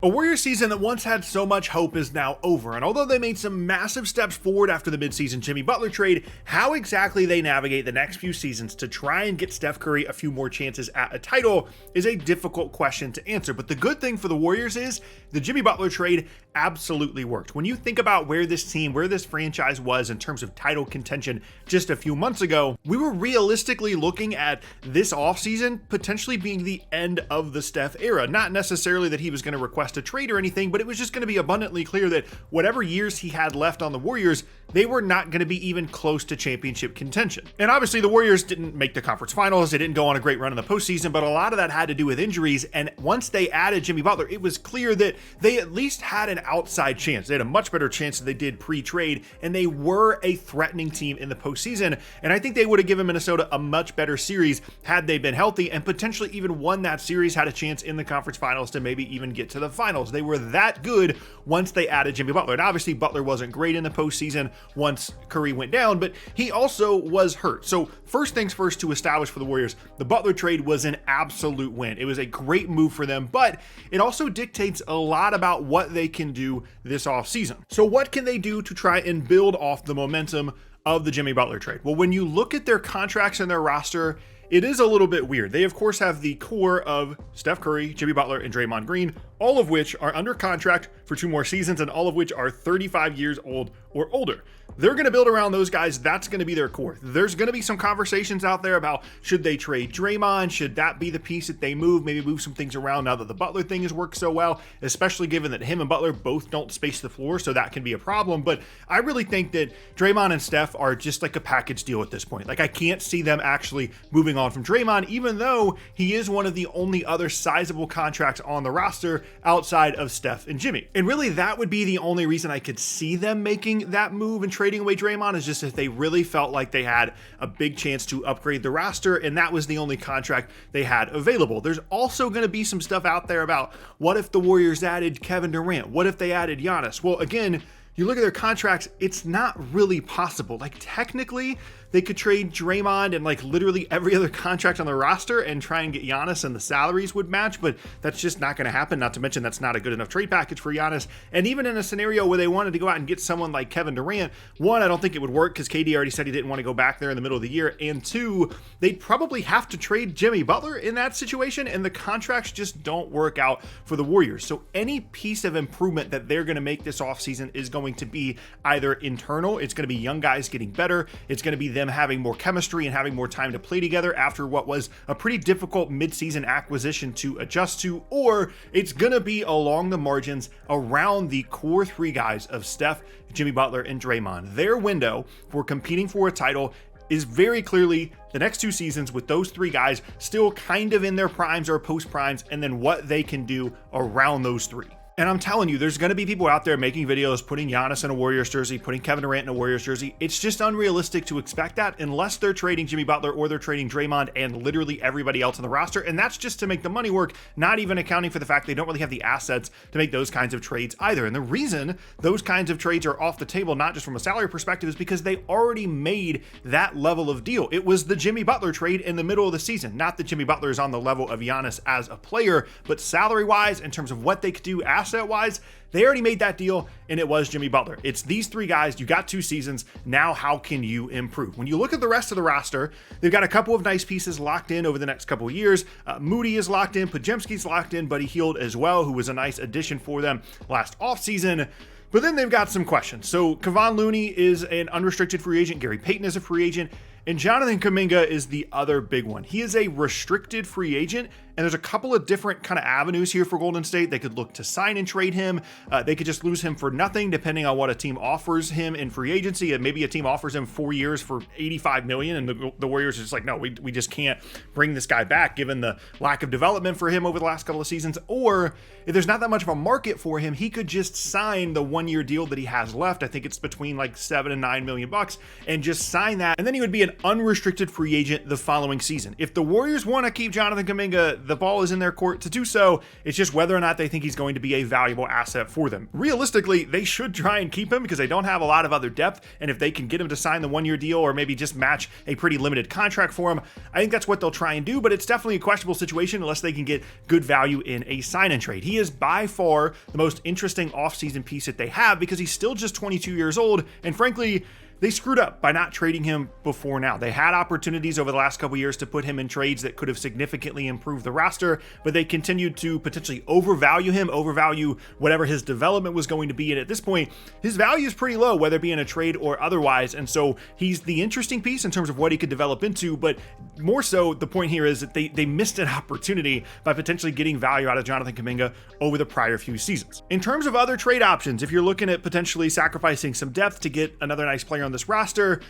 A Warriors season that once had so much hope is now over, and although they made some massive steps forward after the midseason Jimmy Butler trade, how exactly they navigate the next few seasons to try and get Steph Curry a few more chances at a title is a difficult question to answer. But the good thing for the Warriors is the Jimmy Butler trade absolutely worked. When you think about where this team, where this franchise was in terms of title contention just a few months ago, we were realistically looking at this offseason potentially being the end of the Steph era. Not necessarily that he was going to request a trade or anything, but it was just going to be abundantly clear that whatever years he had left on the Warriors, they were not going to be even close to championship contention. And obviously the Warriors didn't make the conference finals, they didn't go on a great run in the postseason, but a lot of that had to do with injuries. And once they added Jimmy Butler, it was clear that they at least had an outside chance. They had a much better chance than they did pre-trade, and they were a threatening team in the postseason. And I think they would have given Minnesota a much better series had they been healthy, and potentially even won that series, had a chance in the conference finals to maybe even get to the finals. They were that good once they added Jimmy Butler. And obviously Butler wasn't great in the postseason once Curry went down, but he also was hurt. So first things first, to establish for the Warriors, the Butler trade was an absolute win. It was a great move for them, but it also dictates a lot about what they can do this offseason. So what can they do to try and build off the momentum of the Jimmy Butler trade? Well, when you look at their contracts and their roster, it is a little bit weird. They, of course, have the core of Steph Curry, Jimmy Butler, and Draymond Green, all of which are under contract for 2 more seasons and all of which are 35 years old or older. They're going to build around those guys. That's going to be their core. There's going to be some conversations out there about should they trade Draymond? Should that be the piece that they move? Maybe move some things around now that the Butler thing has worked so well, especially given that him and Butler both don't space the floor, so that can be a problem. But I really think that Draymond and Steph are just like a package deal at this point. Like, I can't see them actually moving on from Draymond, even though he is one of the only other sizable contracts on the roster outside of Steph and Jimmy. And really, that would be the only reason I could see them making that move and trading away Draymond, is just if they really felt like they had a big chance to upgrade the roster, and that was the only contract they had available. There's also going to be some stuff out there about what if the Warriors added Kevin Durant? What if they added Giannis? Well, again, you look at their contracts, it's not really possible. Like, technically, they could trade Draymond and like literally every other contract on the roster and try and get Giannis, and the salaries would match, but that's just not going to happen. Not to mention that's not a good enough trade package for Giannis. And even in a scenario where they wanted to go out and get someone like Kevin Durant, one, I don't think it would work because KD already said he didn't want to go back there in the middle of the year. And two, they'd probably have to trade Jimmy Butler in that situation, and the contracts just don't work out for the Warriors. So any piece of improvement that they're going to make this offseason is going to be either internal, it's going to be young guys getting better, it's going to be them having more chemistry and having more time to play together after what was a pretty difficult midseason acquisition to adjust to, or it's going to be along the margins around the core 3 guys of Steph, Jimmy Butler, and Draymond. Their window for competing for a title is very clearly the next 2 seasons with those 3 guys still kind of in their primes or post primes, and then what they can do around those 3. And I'm telling you, there's going to be people out there making videos, putting Giannis in a Warriors jersey, putting Kevin Durant in a Warriors jersey. It's just unrealistic to expect that unless they're trading Jimmy Butler or they're trading Draymond and literally everybody else on the roster. And that's just to make the money work, not even accounting for the fact they don't really have the assets to make those kinds of trades either. And the reason those kinds of trades are off the table, not just from a salary perspective, is because they already made that level of deal. It was the Jimmy Butler trade in the middle of the season. Not that Jimmy Butler is on the level of Giannis as a player, but salary-wise, in terms of what they could do asset-wise, they already made that deal, and it was Jimmy Butler. It's these 3 guys. You got 2 seasons. Now, how can you improve? When you look at the rest of the roster, they've got a couple of nice pieces locked in over the next couple of years. Moody is locked in. Podziemski's locked in. Buddy Hield as well, who was a nice addition for them last offseason. But then they've got some questions. So Kevon Looney is an unrestricted free agent. Gary Payton is a free agent. And Jonathan Kuminga is the other big one. He is a restricted free agent, and there's a couple of different kind of avenues here for Golden State. They could look to sign and trade him. They could just lose him for nothing, depending on what a team offers him in free agency. And maybe a team offers him 4 years for $85 million, and the Warriors are just like, no, we just can't bring this guy back given the lack of development for him over the last couple of seasons. Or if there's not that much of a market for him, he could just sign the 1-year deal that he has left. I think it's between like $7 and $9 million bucks, and just sign that. And then he would be an unrestricted free agent the following season. If the Warriors want to keep Jonathan Kuminga, the ball is in their court to do so. It's just whether or not they think he's going to be a valuable asset for them. Realistically, they should try and keep him because they don't have a lot of other depth, and if they can get him to sign the one-year deal or maybe just match a pretty limited contract for him, I think that's what they'll try and do, but it's definitely a questionable situation unless they can get good value in a sign-and trade. He is by far the most interesting offseason piece that they have because he's still just 22 years old, and frankly, they screwed up by not trading him before now. They had opportunities over the last couple years to put him in trades that could have significantly improved the roster, but they continued to potentially overvalue him, overvalue whatever his development was going to be. And at this point, his value is pretty low, whether it be in a trade or otherwise. And so he's the interesting piece in terms of what he could develop into, but more so the point here is that they missed an opportunity by potentially getting value out of Jonathan Kuminga over the prior few seasons. In terms of other trade options, if you're looking at potentially sacrificing some depth to get another nice player on this roster,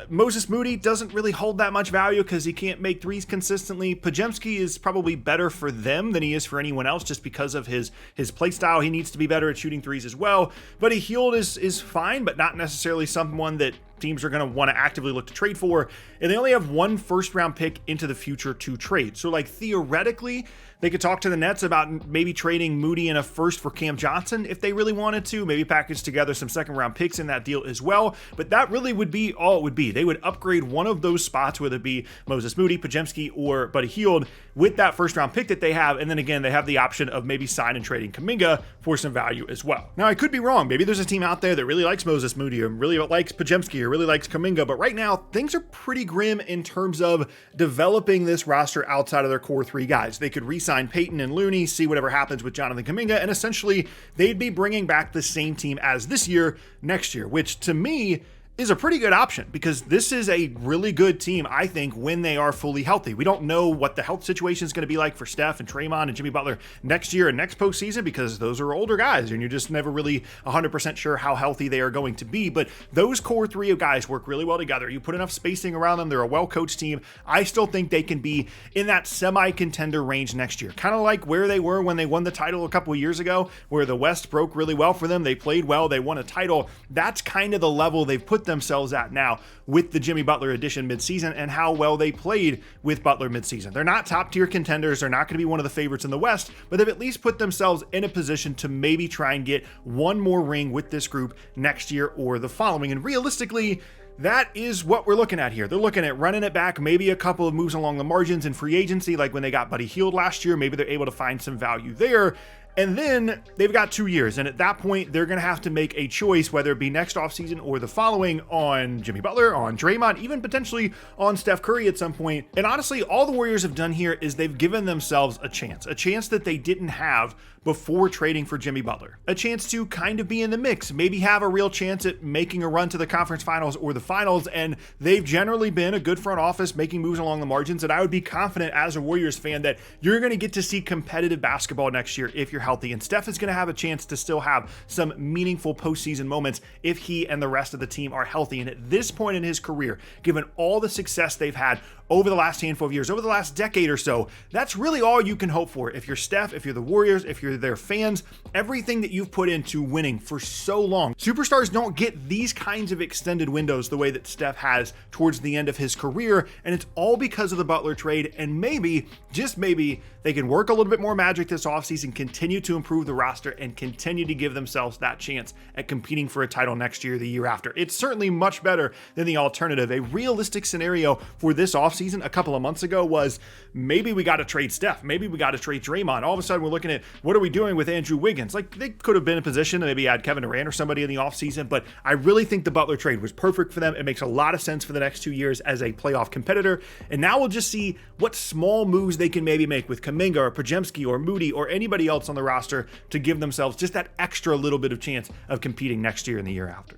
Moses Moody doesn't really hold that much value because he can't make threes consistently. Podziemski is probably better for them than he is for anyone else just because of his play style. He needs to be better at shooting threes as well. Buddy Hield is fine, but not necessarily someone that teams are going to want to actively look to trade for. And they only have one first-round pick into the future to trade. So, like, theoretically, they could talk to the Nets about maybe trading Moody and a first for Cam Johnson if they really wanted to, maybe package together some second-round picks in that deal as well. But that really would be all it would be. They would upgrade one of those spots, whether it be Moses Moody, Podziemski, or Buddy Hield, with that first-round pick that they have. And then again, they have the option of maybe sign and trading Kuminga for some value as well. Now, I could be wrong. Maybe there's a team out there that really likes Moses Moody or really likes Podziemski or really likes Kuminga. But right now, things are pretty grim in terms of developing this roster outside of their core three guys. They could re-sign Peyton and Looney, see whatever happens with Jonathan Kuminga, and essentially they'd be bringing back the same team as this year, next year, which to me is a pretty good option because this is a really good team, I think, when they are fully healthy. We don't know what the health situation is going to be like for Steph and Draymond and Jimmy Butler next year and next postseason because those are older guys and you're just never really 100% sure how healthy they are going to be. But those core three of guys work really well together. You put enough spacing around them. They're a well-coached team. I still think they can be in that semi-contender range next year, kind of like where they were when they won the title a couple of years ago, where the West broke really well for them. They played well. They won a title. That's kind of the level they've put themselves at now with the Jimmy Butler addition midseason and how well they played with Butler midseason. They're not top tier contenders. They're not going to be one of the favorites in the West, but they've at least put themselves in a position to maybe try and get one more ring with this group next year or the following. And realistically, that is what we're looking at here. They're looking at running it back, maybe a couple of moves along the margins in free agency, like when they got Buddy Hield last year. Maybe they're able to find some value there. And then they've got 2 years. And at that point, they're going to have to make a choice, whether it be next offseason or the following, on Jimmy Butler, on Draymond, even potentially on Steph Curry at some point. And honestly, all the Warriors have done here is they've given themselves a chance that they didn't have before trading for Jimmy Butler. A chance to kind of be in the mix, maybe have a real chance at making a run to the conference finals or the finals, and they've generally been a good front office making moves along the margins, and I would be confident as a Warriors fan that you're going to get to see competitive basketball next year if you're healthy, and Steph is going to have a chance to still have some meaningful postseason moments if he and the rest of the team are healthy. And at this point in his career, given all the success they've had over the last handful of years, over the last decade or so, that's really all you can hope for. If you're Steph, if you're the Warriors, if you're their fans, everything that you've put into winning for so long. Superstars don't get these kinds of extended windows the way that Steph has towards the end of his career, and it's all because of the Butler trade. And maybe, just maybe, they can work a little bit more magic this offseason, continue to improve the roster, and continue to give themselves that chance at competing for a title next year, the year after. It's certainly much better than the alternative. A realistic scenario for this offseason a couple of months ago was maybe we got to trade Steph, maybe we got to trade Draymond. All of a sudden we're looking at what are we doing with Andrew Wiggins? Like, they could have been in a position to maybe add Kevin Durant or somebody in the offseason, but I really think the Butler trade was perfect for them. It makes a lot of sense for the next 2 years as a playoff competitor, and now we'll just see what small moves they can maybe make with Kuminga or Podziemski or Moody or anybody else on the roster to give themselves just that extra little bit of chance of competing next year and the year after.